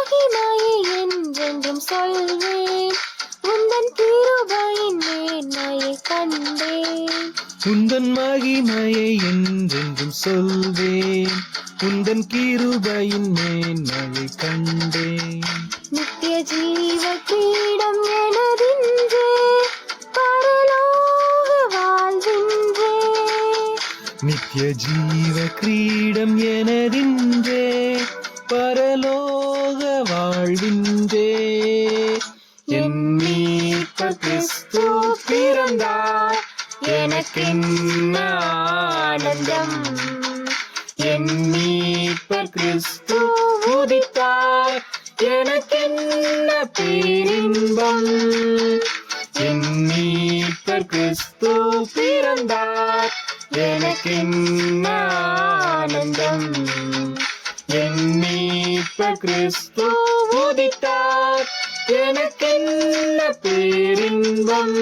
மகிமையை என்றென்றும் சொல்வேன். உந்தன் கிருபையின் மேன்மையை கண்டேன். உந்தன் மகிமையை என்றென்றும் சொல்வேன். உந்தன் கிருபையின் மேன்மையை கண்டேன். நித்திய ஜீவ கிரீடம் எனதின்றே, பரலோக வாழ்வின்றே. நித்திய ஜீவ கிரீடம் எனதின்றே, பரலோக வாழ்வின்றே. என் மீட்பர் கிறிஸ்து பிறந்தார், எனக்கென்ன ஆனந்தம். என் மீட்பர் கிறிஸ்து உதித்தார், எனக்கென்ன பேரின்பம். என் மீட்பர் கிறிஸ்து பிறந்தார், எனக்கென்ன ஆனந்தம். என் மீட்பர் கிறிஸ்து உதித்தார், எனக்கென்ன பேரின்பம்.